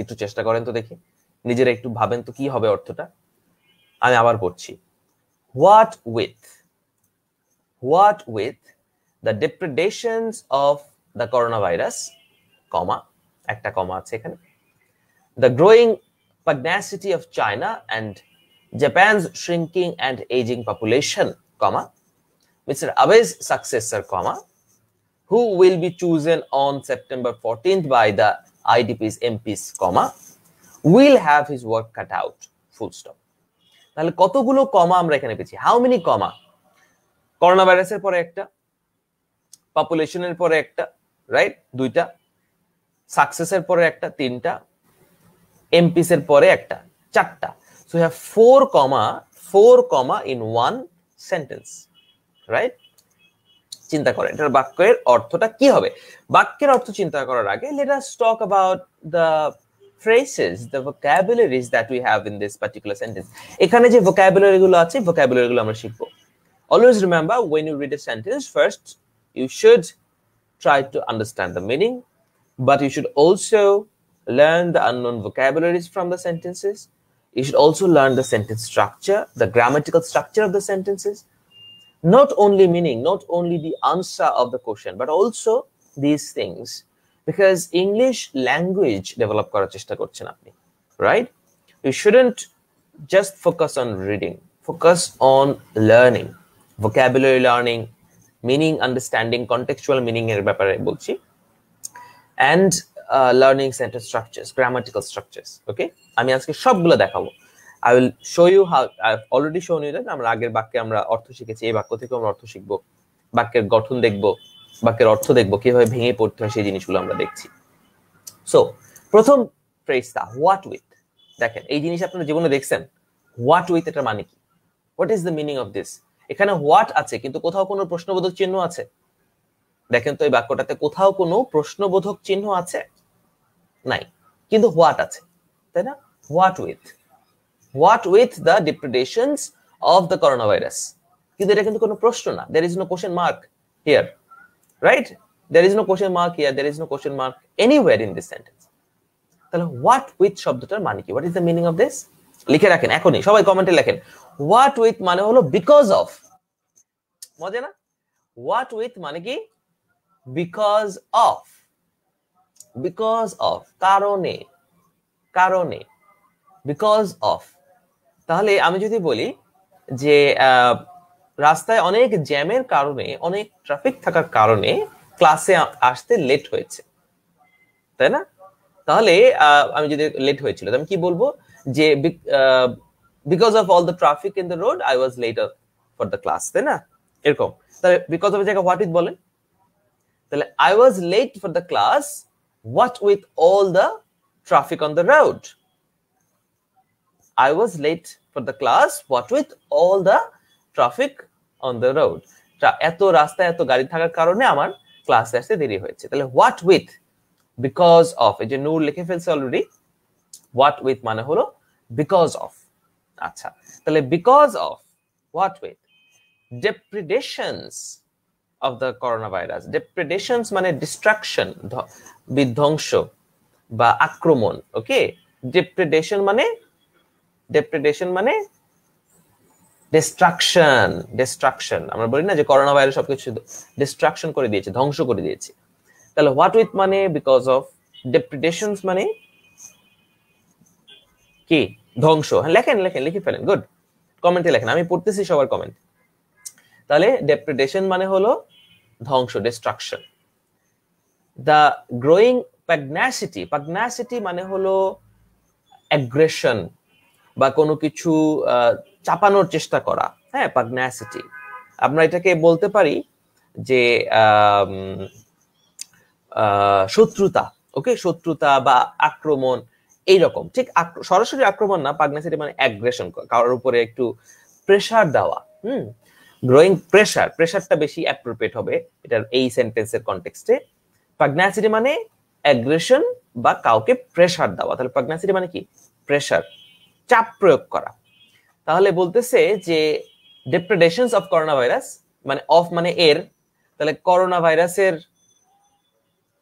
একটু চেষ্টা করেন তো দেখি, নিজেরা একটু ভাবেন তো কি হবে অর্থটা। আমি আবার পড়ছি। What with the depredations of the coronavirus, comma, একটা কমা আছে এখানে, the growing pugnacity of China and Japan's shrinking and aging population, comma, Mr. Abe's successor, comma, who will be chosen on September 14th by the IDP's MPs, comma, will have his work cut out, full stop. তাহলে কতগুলো কমা আমরা এখানে পেয়েছি? How many comma? করোনা ভাইরাসের পরে একটা, পপুলেশনের পরে একটা, রাইট, দুইটা, সাকসেসের পরে একটা, তিনটা, এমপিস এর পরে একটা, চারটা। So have four comma in one sentence, right? চিন্তা করেন এটার বাক্যের অর্থটা কি হবে। বাক্যের অর্থ চিন্তা করার আগে let us talk about the phrases, the vocabularies that we have in this particular sentence. এখানে যে vocabulary গুলো আছে, vocabulary গুলো আমরা শিখবো। Always remember, when you read a sentence, first you should try to understand the meaning, but you should also learn the unknown vocabularies from the sentences. You should also learn the sentence structure, the grammatical structure of the sentences. Not only meaning, not only the answer of the question, but also these things, because English language develop করার চেষ্টা করছেন আপনি, right? You shouldn't just focus on reading, focus on learning, vocabulary learning, meaning understanding, contextual meaning এর ব্যাপারে বলছি, and learning sentence structures, grammatical structures. Okay, আমি আজকে সবগুলো দেখাবো। I will show you how. I've already shown you that আমরা আগের বাক্যে আমরা অর্থ শিখেছি, এই বাক্য থেকে আমরা অর্থ শিখবো, বাক্যের গঠন দেখবো, বাক্যের অর্থ দেখবো, কিভাবে ভেঙে পড়তে হয় সেই জিনিসগুলো আমরা দেখছি। সো প্রথম ফ্রেজটা হোয়াট উইথ, দেখেন এই জিনিস আপনারা জীবনে দেখছেন? হোয়াট উইথ এটার মানে কি? What is the meaning of this? এখানে হোয়াট আছে কিন্তু কোথাও কোনো প্রশ্নবোধক চিহ্ন আছে? দেখেন তো এই বাক্যটাতে কোথাও কোনো প্রশ্নবোধক চিহ্ন আছে? নাই, কিন্তু হোয়াট আছে, তাই না? What with the depredations of the coronavirus? কিন্তু এটা কিন্তু কোনো প্রশ্ন না। There is no question mark here, right? There is no question mark here. There is no question mark anywhere in this sentence. তাহলে what with শব্দটার মানে কি? What is the meaning of this? লিখে রাখেন এখনই, সবাই কমেন্টে লেখেন। What with মানে হলো because of। মজা না? What with মানে কি? Because of, কারণে, because of। তাহলে আমি যদি বলি যে রাস্তায় অনেক জ্যামের কারণে, অনেক ট্রাফিক থাকার কারণে ক্লাসে আসতে লেট হয়েছে, তাই না? তাহলে আমি যদি লেট হয়েছিল আমি কি বলবো? যে because of all the traffic in the road I was later for the class, তাই না? এরকম। তাহলে বিকজ অফ জায়গায় হোয়াট উইথ বলেন, তাহলে I was late for the class what with all the traffic on the road. I was late for the class what with all the traffic on the road. এত রাস্তায় এত গাড়ি থাকার কারণে আমার ক্লাসে আসতে দেরি হয়েছে। তাহলে what with because of, এই যে নূর লিখে ফেলছে অলরেডি, what with মানে হলো because of। আচ্ছা, তাহলে because of what with depredations of the coronavirus। depredations মানে destruction, বিধ্বংস বা আক্রমণ। ওকে, depredation মানে ডিস্ট্রাকশন। আমরা বলি না যে করোনা ভাইরাস সবকিছু ডিস্ট্রাকশন করে দিয়েছে, ধ্বংস করে দিয়েছে। তাহলে হোয়াট উইথ মানে বিকজ অফ, ডেপ্রিডেশনস মানে কি, ধ্বংস। হ্যাঁ, লেখেন লিখে ফেলেন, গুড, কমেন্টে লেখেন, আমি পড়তেছি সবার কমেন্ট। তাহলে ডেপ্রিডেশন মানে হলো ধ্বংস, ডিস্ট্রাকশন। দ্য গ্রোয়িং পাগনাসিটি মানে হলো অ্যাগ্রেশন বা কোনো কিছু চাপানোর চেষ্টা করা। হ্যাঁ, পাগনাসিটি। আমরা এটাকে বলতে পারি যে শত্রুতা। ওকে, শত্রুতা বা আক্রমণ এইরকম। ঠিক সরাসরি আক্রমণ না, পাগনাসিটি মানে অ্যাগ্রেশন, কারোর উপরে একটু প্রেসার দেওয়া। গ্রোয়িং প্রেসারটা বেশি অ্যাপ্রোপ্রিয়েট হবে এটার এই সেন্টেন্সের কনটেক্সটে। পাগনাসিটি মানে অ্যাগ্রেশন বা কাউকে প্রেসার দেওয়া। তাহলে পাগনাসিটি মানে কি, প্রেসার, চাপ প্রয়োগ করা। তাহলে বলতেছে যে ডেপ্রেডেশনস অফ করোনা ভাইরাস, মানে অফ মানে এর, তাহলে করোনা ভাইরাসের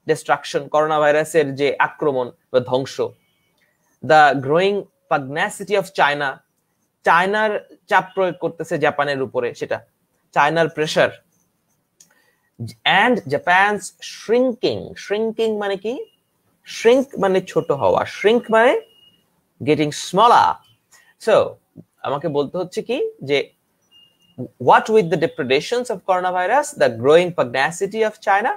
ডিস্ট্রাকশন, করোনা ভাইরাসের যে আক্রমণ বা ধ্বংস। দ্য গ্রোয়িং পাগনাসিটি অফ চায়নার চাপ প্রয়োগ করতেছে জাপানের উপরে, সেটা চায়নার প্রেসার। অ্যান্ড জাপানস শ্রিঙ্কিং মানে কি, শ্রিঙ্ক মানে ছোট হওয়া, শ্রিঙ্ক মানে getting smaller. So আমাকে বলতে হচ্ছে কি যে what with the depredations of coronavirus, the growing pugnacity of China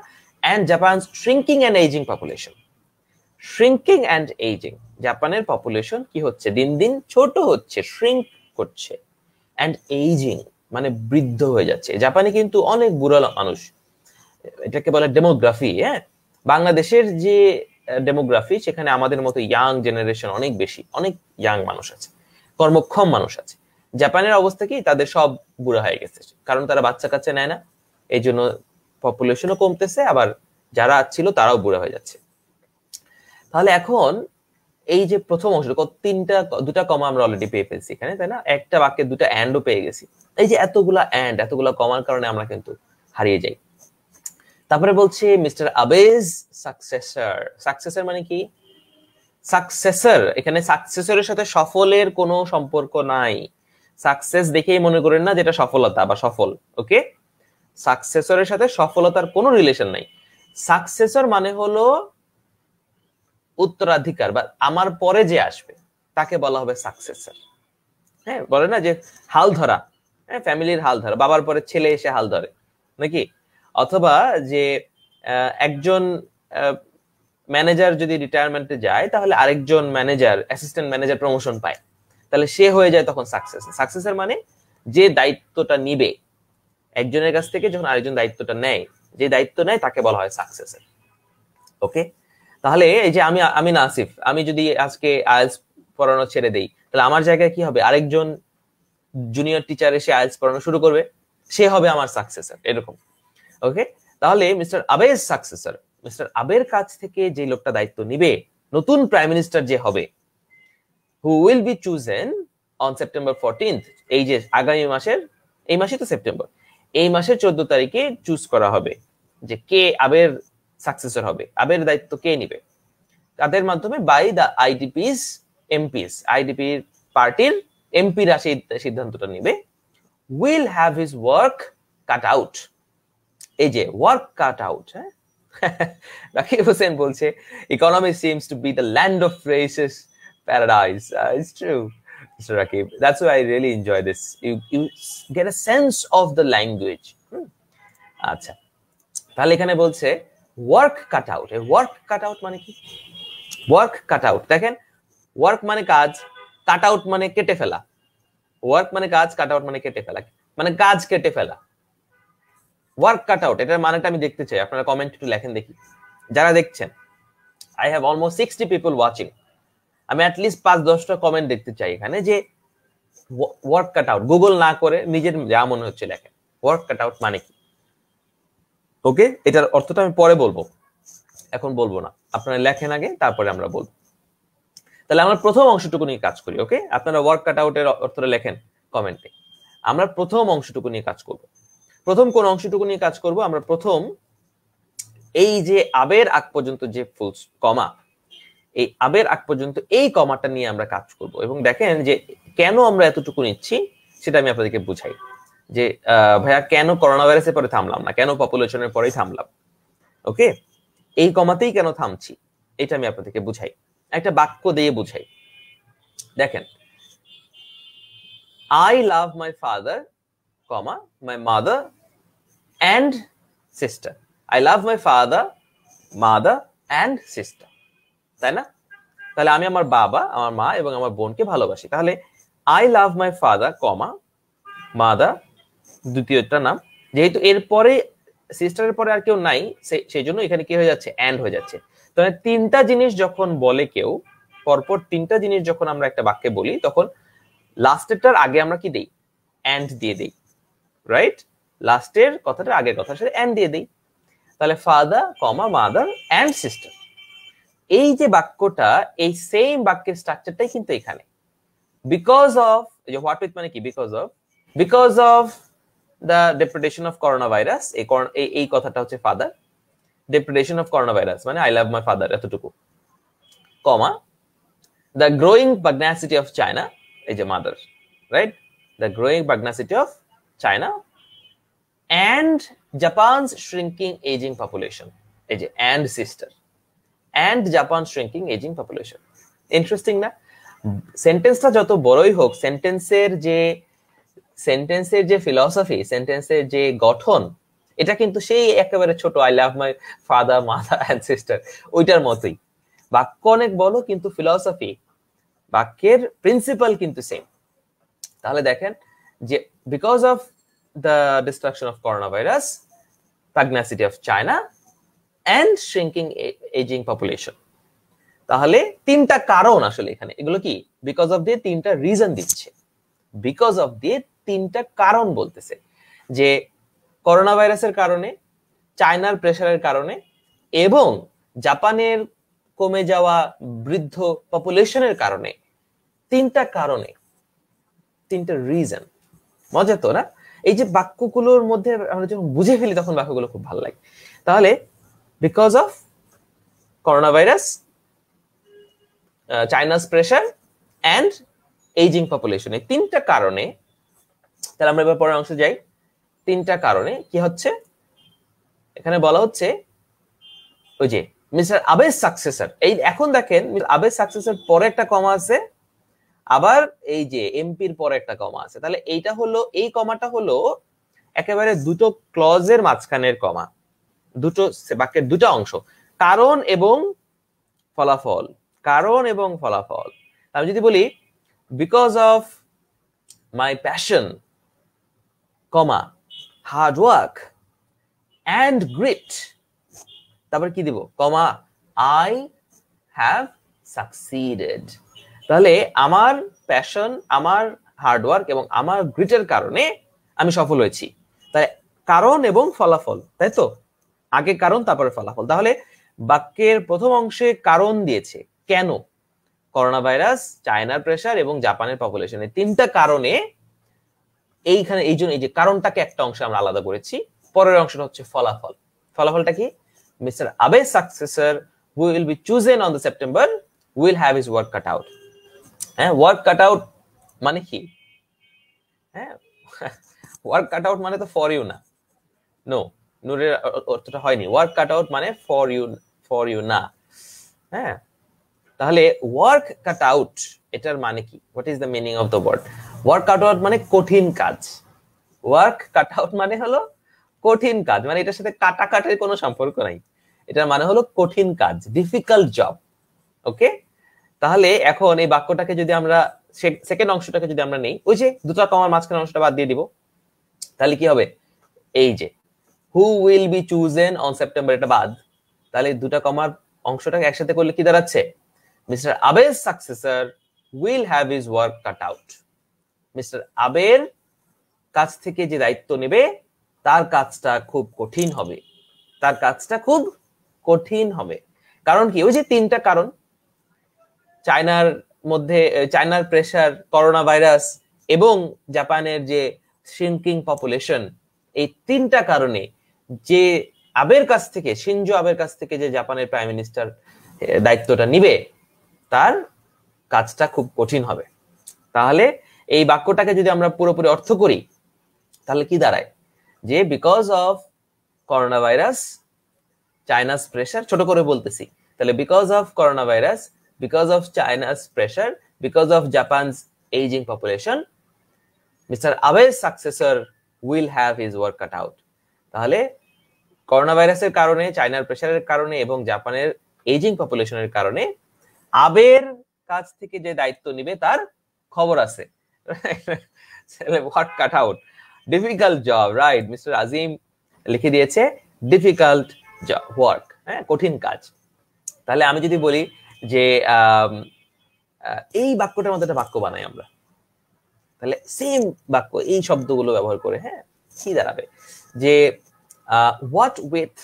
and Japan's shrinking and aging population. Shrinking and aging, জাপানের পপুলেশন কি হচ্ছে, দিন দিন ছোট হচ্ছে, shrink করছে, and aging মানে বৃদ্ধ হয়ে যাচ্ছে। জাপানে কিন্তু অনেক বুড়ো মানুষ, এটাকে বলে ডেমোগ্রাফি। হ্যাঁ, বাংলাদেশের যে ডেমোগ্রাফি, সেখানে আমাদের মতো ইয়াং জেনারেশন অনেক বেশি, অনেক ইয়াং মানুষ আছে, কর্মক্ষম মানুষ আছে। জাপানের অবস্থা কি, তাদের সব বুড়া হয়ে গেছে, কারণ তারা বাচ্চা কাচ্চা নেয় না, এই জন্য পপুলেশনও কমতেছে, আবার যারা ছিল তারাও বুড়া হয়ে যাচ্ছে। তাহলে এখন এই যে প্রথম অংশ, দুটা কমা আমরা অলরেডি পেয়ে ফেলছি এখানে, তাই না? একটা বাক্যে দুটা অ্যান্ডও পেয়ে গেছি। এই যে এতগুলা কমার কারণে আমরা কিন্তু হারিয়ে যাই। তারপরে বলছে মিস্টার আবেজ সাকসেসর মানে কি, সাকসেসর, এখানে সাকসেসরের সাথে সফলের কোনো সম্পর্ক নাই। সাকসেস দেখেই মনে করেন না যেটা সফলতা বা সফল। ওকে, সাকসেসরের সাথে সফলতার কোনো রিলেশন নাই। সাকসেসর মানে হলো উত্তরাধিকার বা আমার পরে যে আসবে তাকে বলা হবে সাকসেসর। হ্যাঁ, বলে না যে হাল ধরা, হ্যাঁ, ফ্যামিলির হাল ধরা, বাবার পরে ছেলে এসে হাল ধরে নাকি। অথবা যে একজন ম্যানেজার যদি রিটায়ারমেন্টে যায়, তাহলে আরেকজন ম্যানেজার, অ্যাসিস্ট্যান্ট ম্যানেজার প্রমোশন পায়, তাহলে সে হয়ে যায় তখন সাকসেসর মানে যে দায়িত্বটা নিবে একজনের কাছ থেকে, যখন আরেকজন দায়িত্বটা নেয়, যে দায়িত্ব নেয় তাকে বলা হয় সাকসেসর। ওকে, তাহলে এই যে আমি নাসিফ, আমি যদি আজকে আইএলটিএস পড়ানো ছেড়ে দেই, তাহলে আমার জায়গায় কি হবে, আরেকজন জুনিয়র টিচার এসে আইএলটিএস পড়ানো শুরু করবে, সে হবে আমার সাকসেসর, এরকম। ওকে, তাহলে মিস্টার আবেজ সাকসেসর, মিস্টার আবের কাছ থেকে যে লোকটা দায়িত্ব নিবে, নতুন প্রাইম মিনিস্টার যে হবে, who will be chosen on September 14th, এই যে আগামী মাসের, এই মাসে তো সেপ্টেম্বর, এই মাসের 14 তারিখে চুজ করা হবে যে কে আবের সাকসেসর হবে, আবের দায়িত্ব কে নিবে, তাদের মাধ্যমে বাই দ্য আইডিপিস এমপিস, আইডিপি পার্টির এমপিরা সেই সিদ্ধান্তটা নিবে। Will have his work cut out, এই যে ওয়ার্ক কাট আউট। হ্যাঁ, রাকিব হোসেন বলছে economy seems to B the land of races paradise. It's true Mr. Rakib, that's why I really enjoy this. You get a sense of the language. আচ্ছা, তাহলে এখানে বলছে work cut out. Work cut out মানে কি, ওয়ার্ক কাট আউট, দেখেন, ওয়ার্ক মানে কাজ, কাট আউট মানে কেটে ফেলা। ওয়ার্ক মানে কাজ, কাট আউট মানে কেটে ফেলা, মানে কাজ কেটে ফেলা। ওয়ার্ক কাট আউট এটার মানেটা আমি দেখতে চাই, আপনারা কমেন্ট একটু লেখেন দেখি যারা দেখছেন। I have almost 60 people watching. আমি অ্যাটলিস্ট 5-10টা কমেন্ট দেখতে চাই এখানে যে ওয়ার্ক কাট আউট, গুগল না করে নিজের যা মনে হচ্ছে লেখেন ওয়ার্ক কাট আউট মানে কি। ওকে, এটার অর্থটা আমি পরে বলবো, এখন বলবো না, আপনারা লেখেন আগে তারপরে আমরা বলবো। তাহলে আমরা প্রথম অংশটুকু নিয়ে কাজ করি। ওকে, আপনারা ওয়ার্ক কাট আউটের অর্থটা লেখেন কমেন্টে। আমরা প্রথম অংশটুকু নিয়ে কাজ করব। প্রথম কোন অংশটুকু নিয়ে কাজ করব? আমরা প্রথম এই যে আবের আগ পর্যন্ত যে ফুল কমা, এই আবের আগ পর্যন্ত এই কমাটা নিয়ে আমরা কাজ করব। এবং দেখেন যে কেন আমরা এতটুকু নিচ্ছি সেটা আমি আপনাদেরকে বুঝাই। যে ভাইয়া কেন করোনা ভাইরাসের পরে থামলাম না, কেন পপুলেশনের পরেই থামলাম। ওকে, এই কমাতেই কেন থামছি এটা আমি আপনাদেরকে বুঝাই, একটা বাক্য দিয়ে বুঝাই। দেখেন, I love my father, comma my mother and sister. I love my father, mother and sister, তাই না? তাহলে আমি আমার বাবা, আমার মা এবং আমার বোনকে ভালোবাসি। তাহলে I love my father, comma mother, দ্বিতীয়টা নাম, যেহেতু এরপরে সিস্টারের পরে আর কেউ নাই সেই জন্য এখানে কি হয়ে যাচ্ছে? অ্যান্ড হয়ে যাচ্ছে। তাহলে তিনটা জিনিস যখন বলে কেউ, পরপর তিনটা জিনিস যখন আমরা একটা বাক্যে বলি, তখন লাস্টেরটার আগে আমরা কি দেই? অ্যান্ড দিয়ে দেই, রাইট? লাস্টের কথাটা আগের কথার সাথে অ্যান্ড দিয়ে দেই। তাহলে father, comma mother and sister, এই যে বাক্যটা, এই সেম বাক্যের স্ট্রাকচারটাই কিন্তু এখানে। বিকজ অফ, হোয়াট উইথ মানে কি? Because of the depredation of corona virus, এই কথাটা হচ্ছে father. Depredation of corona virus মানে আই লাভ মাই ফাদার, এতটুকু, comma the growing pugnacity of China, এই যে mother, right? The growing pugnacity of China and Japan's shrinking ageing population, এই যে and sister, and Japan shrinking ageing population. Interesting না? সেন্টেন্সটা যত বড়ই হোক, সেন্টেন্সের যে ফিলসফি, সেন্টেন্সের যে গঠন, এটা কিন্তু সেই একেবারে ছোট I love my father, mother and sister ওইটার মতোই। বাক্য অনেক বড় কিন্তু ফিলসফি, বাক্যের প্রিন্সিপাল কিন্তু সেম। তাহলে দেখেন যে because of the destruction of corona virus, pugnacity of China and shrinking ageing population. তাহলে তিনটা কারণ আসলে এখানে, এগুলো কি? বিকজ অফ দিয়ে তিনটা রিজন দিচ্ছে, বিকজ অফ দিয়ে তিনটা কারণ বলতেছে, যে করোনা ভাইরাসের কারণে, চায়নার প্রেসারের কারণে এবং জাপানের কমে যাওয়া বৃদ্ধ পপুলেশনের কারণে, তিনটা কারণে, তিনটা রিজন। মজা তো না? এই যে বাক্যগুলোর মধ্যে আমরা যখন বুঝে ফেলি তখন বাক্যগুলো খুব ভালো লাগে। তাহলে because of corona virus, China's pressure and ageing population, এই তিনটা কারণে। তাহলে আমরা এবার পরের অংশে যাই। তিনটা কারণে কি হচ্ছে এখানে বলা হচ্ছে, ওই যে মিস্টার আবেস সাকসেসর, এই এখন দেখেন আবেস সাকসেসর পরে একটা কমা আছে, আবার এই যে এমপির পরে একটা কমা আছে। তাহলে এইটা হলো, এই কমাটা হলো একেবারে দুটো ক্লজের মাঝখানের কমা, দুটো বাক্যের দুটো অংশ, কারণ এবং ফলাফল, কারণ এবং ফলাফল। আমি যদি বলি because of my passion, comma hard work and grit, তারপর কি দিব? Comma I have succeeded. তাহলে আমার প্যাশন, আমার হার্ড ওয়ার্ক এবং আমার গ্রিটের কারণে আমি সফল হয়েছি। তাই কারণ এবং ফলাফল, তাই তো? আগে কারণ তারপরে ফলাফল। তাহলে বাক্যের প্রথম অংশে কারণ দিয়েছে, কেন? করোনা ভাইরাস, চায়নার প্রেসার এবং জাপানের পপুলেশনের তিনটা কারণে। এইখানে এই জন্য এই যে কারণটাকে একটা অংশে আমরা আলাদা করেছি, পরের অংশটা হচ্ছে ফলাফল। ফলাফলটা কি? Mister Abe's successor who will be chosen on the September will have his work cut out. হ্যাঁ, ওয়ার্ক কাট আউট মানে কি? হ্যাঁ, ওয়ার্ক কাট আউট মানে তো ফর ইউ না, নো, নূরের অর্থটা হয়নি। ওয়ার্ক কাট আউট মানে ফর ইউ না। হ্যাঁ, তাহলে ওয়ার্ক কাট আউট এটার মানে কি? What is the meaning of the word work cut out? মানে কঠিন কাজ। ওয়ার্ক কাট আউট মানে হলো কঠিন কাজ, মানে এটার সাথে কাটাকাটির কোনো সম্পর্ক নাই। এটার মানে হলো কঠিন কাজ, ডিফিকাল্ট জব। ওকে, তাহলে এখন এই বাক্যটাকে যদি আমরা সেকেন্ড অংশটাকে যদি আমরা নেই, ওই যে দুটো কমার মাঝখানে অংশটা বাদ দিয়ে দিব, তাহলে কি হবে? এই যে who will be chosen on September, এটা বাদ। তাহলে দুটা কমার অংশটাকে একসাথে করলে কি দাঁড়াচ্ছে? মিস্টার আবের successor will have his work cut out. Mister আবের কাছ থেকে যে দায়িত্ব নেবে তার কাজটা খুব কঠিন হবে, তার কাজটা খুব কঠিন হবে। কারণ কি? ওই যে তিনটা কারণ, চায়নার মধ্যে চায়নার প্রেসার, করোনা ভাইরাস এবং জাপানের যে শ্রিঙ্কিং পপুলেশন, এই তিনটা কারণে যে আবের কাছ থেকে, শিনজো আবের কাছ থেকে যে জাপানের প্রাইম মিনিস্টার দায়িত্বটা নিবে তার কাজটা খুব কঠিন হবে। তাহলে এই বাক্যটাকে যদি আমরা পুরোপুরি অর্থ করি তাহলে কি দাঁড়ায়? যে because of corona virus, চায়নাস pressure, ছোট করে বলতেছি, তাহলে because of corona virus, because of China's pressure, because of Japan's aging population, Mr. Abe's successor will have his work cut out. তাহলে করোনা ভাইরাসের কারণে, চায়নার প্রেসারের কারণে এবং জাপানের এজিং পপুলেশনের কারণে আবের কাছ থেকে যে দায়িত্ব নিবে তার খবর আছে। Work cut out, difficult job, right? Mister Azim লিখে দিয়েছে ডিফিকাল্ট জব, ওয়ার্ক, হ্যাঁ, কঠিন কাজ। তাহলে আমি যদি বলি যে এই বাক্যটার মধ্যে একটা বাক্য বানাই আমরা, তাহলে সেম বাক্য এই শব্দগুলো ব্যবহার করে, হ্যাঁ, কি দাঁড়াবে? যে what with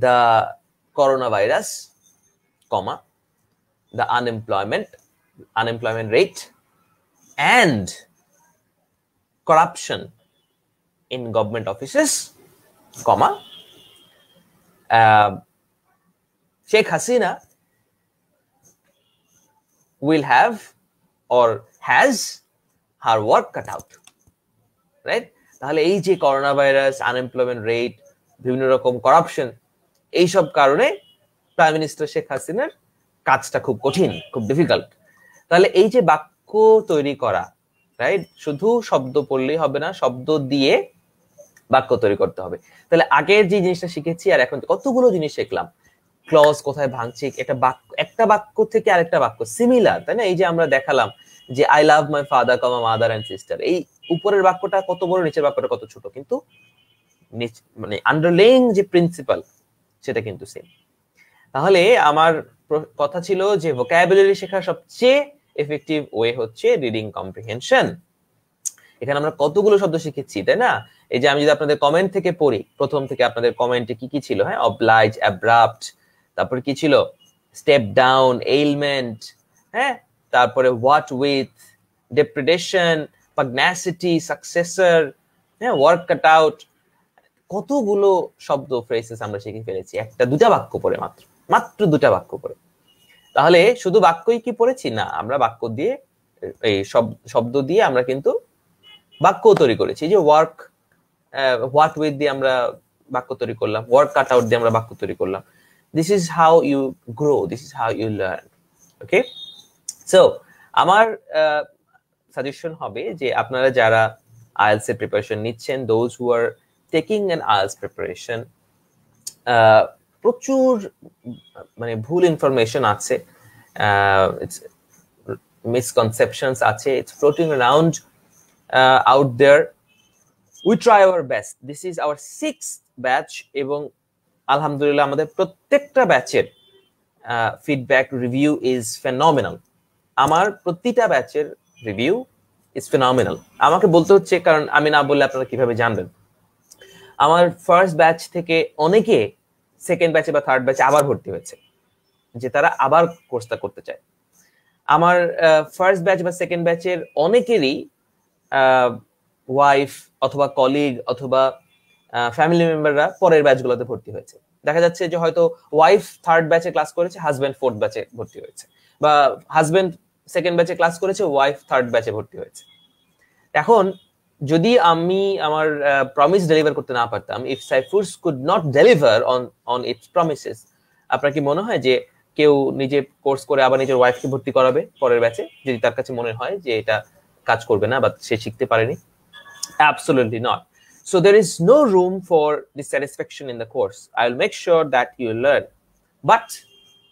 the coronavirus, comma, the unemployment rate and corruption in government offices, comma, Sheikh Hasina will have or has her work cut out, right? তাহলে এই যে করোনা ভাইরাস, আনএমপ্লয়মেন্ট রেট, বিভিন্ন রকম করাপশন, এইসব কারণে প্রাইম মিনিস্টার শেখ হাসিনার কাজটা খুব কঠিন, খুব ডিফিকাল্ট। তাহলে এই যে বাক্য তৈরি করা, রাইট? শুধু শব্দ পড়লেই হবে না, শব্দ দিয়ে বাক্য তৈরি করতে হবে। তাহলে আগের যে জিনিসটা শিখেছি আর এখন কতগুলো জিনিস শিখলাম, ক্লজ কোথায় ভাঙছে, একটা বাক্য থেকে আরেকটা বাক্য সিমিলার, তাই না? এই যে আমরা দেখালাম যে I love my father, comma, mother and sister, এই উপরের বাক্যটা কত বড়, নিচের বাক্যটা কত ছোট, কিন্তু মানে আন্ডারলেইং যে প্রিন্সিপাল সেটা কিন্তু সেম। তাহলে আমার কথা ছিল যে ভোকাবুলারি শেখার সবচেয়ে এফেক্টিভ ওয়ে হচ্ছে রিডিং কম্প্রিহেনশন। এখানে আমরা কতগুলো শব্দ শিখেছি, তাই না? এই যে আমি যদি আপনাদের কমেন্ট থেকে পড়ি, প্রথম থেকে আপনাদের কমেন্টে কি কি ছিল, হ্যাঁ, অবলাইজ, অ্যাব্রাপ্ট, তারপরে কি ছিল, স্টেপ ডাউন, এইলমেন্ট, হ্যাঁ, তারপরে হোয়াট উইথ, ডেপ্রেডেশন, পাগনাসিটি, সাকসেসর, হ্যাঁ, ওয়ার্ক কাট আউট, কতগুলো শব্দ, ফ্রেজেস আমরা শিখে ফেলেছি একটা দুটা বাক্য পড়ে, মাত্র দুটা বাক্য পড়ে। তাহলে শুধু বাক্যই কি পড়েছি? না, আমরা বাক্য দিয়ে, এই শব্দ দিয়ে আমরা কিন্তু বাক্য তৈরি করেছি। যে ওয়ার্ক, হোয়াট উইথ দিয়ে আমরা বাক্য তৈরি করলাম, ওয়ার্ক কাট আউট দিয়ে আমরা বাক্য তৈরি করলাম। This is how you grow, this is how you learn. Okay, so আমার সাজেশন হবে যে আপনারা যারা আইএলটিএস এর প্রিপারেশন নিচ্ছেন, those who are taking an IELTS preparation, প্রচুর মানে ভুল ইনফরমেশন আছে, মিসকনসেপশনস আছে, it's floating around out there. We try our best. This is our 6th batch এবং আলহামদুলিল্লাহ আমাদের প্রত্যেকটা ব্যাচের ফিডব্যাক রিভিউ ইজ ফেনোমেনাল। আমার প্রতিটা ব্যাচের রিভিউ ইজ ফেনোমেনাল। আমাকে বলতে হচ্ছে, কারণ আমি না বললে আপনারা কিভাবে জানবেন। আমার ফার্স্ট ব্যাচ থেকে অনেকে সেকেন্ড ব্যাচে বা থার্ড ব্যাচে আবার ভর্তি হয়েছে, যে তারা আবার কোর্সটা করতে চায়। আমার ফার্স্ট ব্যাচ বা সেকেন্ড ব্যাচের অনেকেরই ওয়াইফ অথবা কলিগ অথবা ফ্যামিলি মেম্বাররা পরের ব্যাচগুলোতে ভর্তি হয়েছে। দেখা যাচ্ছে যে হয়তো ওয়াইফ থার্ড ব্যাচে ক্লাস করেছে, হাজবেন্ড ফোর্থ ব্যাচে ভর্তি হয়েছে, বা হাজবেন্ড সেকেন্ড ব্যাচে ক্লাস করেছে, ওয়াইফ থার্ড ব্যাচে ভর্তি হয়েছে। এখন যদি আমি আমার প্রমিস ডেলিভার করতে না পারতাম, if সাইফুরস could not deliver on it's promises, আপনার কি মনে হয় যে কেউ নিজে কোর্স করে আবার নিজের ওয়াইফকে ভর্তি করাবে পরের ব্যাচে, যদি তার কাছে মনে হয় যে এটা কাজ করবে না বা সে শিখতে পারেনি? Absolutely not. So there is no room for dissatisfaction in the course. I will make sure that you learn, but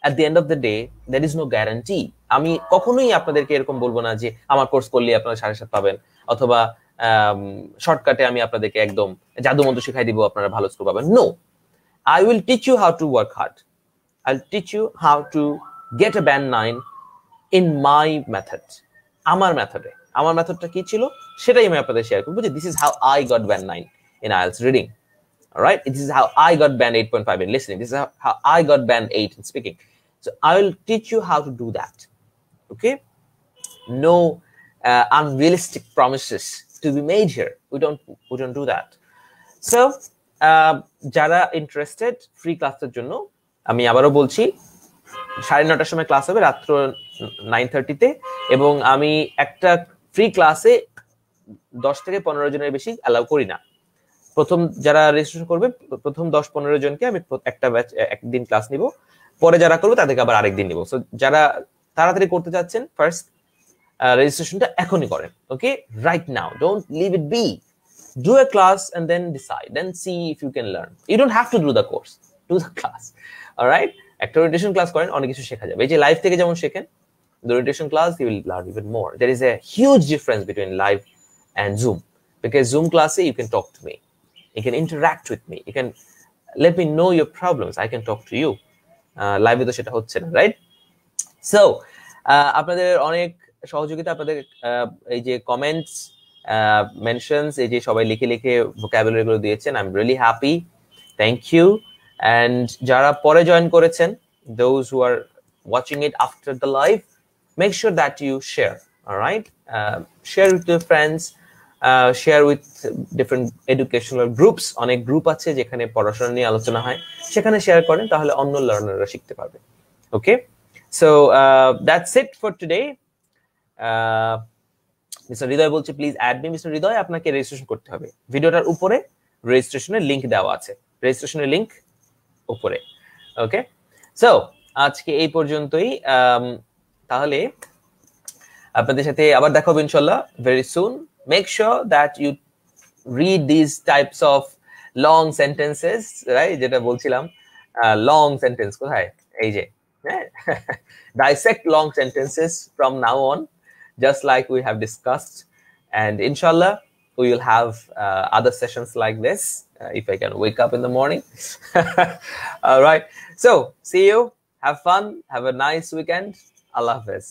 at the end of the day there is no guarantee. আমি কখনোই আপনাদেরকে এরকম বলবো না যে আমার কোর্স করলে আপনারা 7.5 পাবেন, অথবা শর্টকাটে আমি আপনাদেরকে একদম জাদু মন্ত্র শিখাই দিব, আপনারা ভালো স্কোর পাবেন। No, I will teach you how to work hard. I'll teach you how to get a band 9 in my method. আমার মেথডে। আমার মেথডটা কি ছিল সেটাই আমি আপনাদের শেয়ার করব, যে this is how I got band 9 in IELTS reading. All right, this is how I got band 8.5 in listening. This is how I got band 8 in speaking. So I will teach you how to do that. Okay, no unrealistic promises to be made here. We don't do that. So যারা ইন্টারেস্টেড ফ্রি ক্লাসের জন্য আমি আবারও বলছি 9:30 সময় ক্লাস হবে, রাত্র 9:30-তে, এবং আমি একটা ফ্রি ক্লাসে 10 থেকে 15 জনের বেশি অ্যালাউ করি না। প্রথম যারা রেজিস্ট্রেশন করবে প্রথম 10-15 জনকে আমি একটা ব্যাচ একদিন ক্লাস নিব, পরে যারা করবে তাদেরকে আবার আরেকদিন নিব। সো যারা তাড়াতাড়ি করতে যাচ্ছেন ফার্স্ট রেজিস্ট্রেশনটা এখনই করেন। Okay, right now, don't leave it be, do a class and then decide, then see if you can learn. You don't have to do the course, do the class. All right, একটা orientation class করেন, অনেক কিছু শেখা যাবে। এই যে লাইভ থেকে যেমন শেখেন, the orientation class you will learn even more. There is a huge difference between live and Zoom, because Zoom class you can talk to me, you can interact with me, you can let me know your problems, I can talk to you. Live তো সেটা হচ্ছে না, রাইট? সো আপনাদের অনেক সহযোগিতা, আপনাদের এই যে কমেন্টস mentions, এই যে সবাই লিখে লিখে vocabulary গুলো দিয়েছেন, I'm really happy, thank you. And যারা পরে জয়েন করেছেন, those who are watching it after the live, make sure that you share. All right, share with your friends, share with different educational groups. অনেক গ্রুপ আছে যেখানে পড়াশোনা নিয়ে আলোচনা হয়, সেখানে শেয়ার করেন, তাহলে অন্য লার্নাররা শিখতে পারবে। Okay, so that's it for today. Mister Hriday বলছে please add me. Mister Hriday, আপনাকে রেজিস্ট্রেশন করতে হবে, ভিডিওটার উপরে রেজিস্ট্রেশনের লিংক দেওয়া আছে, রেজিস্ট্রেশনের লিংক উপরে। ওকে, সো আজকে এই পর্যন্তই, তাহলে আপনাদের সাথে আবার দেখা হবে ইনশাআল্লাহ very soon. Make sure that you read this types of long sentences, right? যেটা বলছিলাম লং সেন্টেন্স কোথায়, এই যে dissect long sentences from now on, just like we have discussed, and inshallah we will have other sessions like this if I can wake up in the morning. All right, so see you, have fun, have a nice weekend. Allah Hafiz.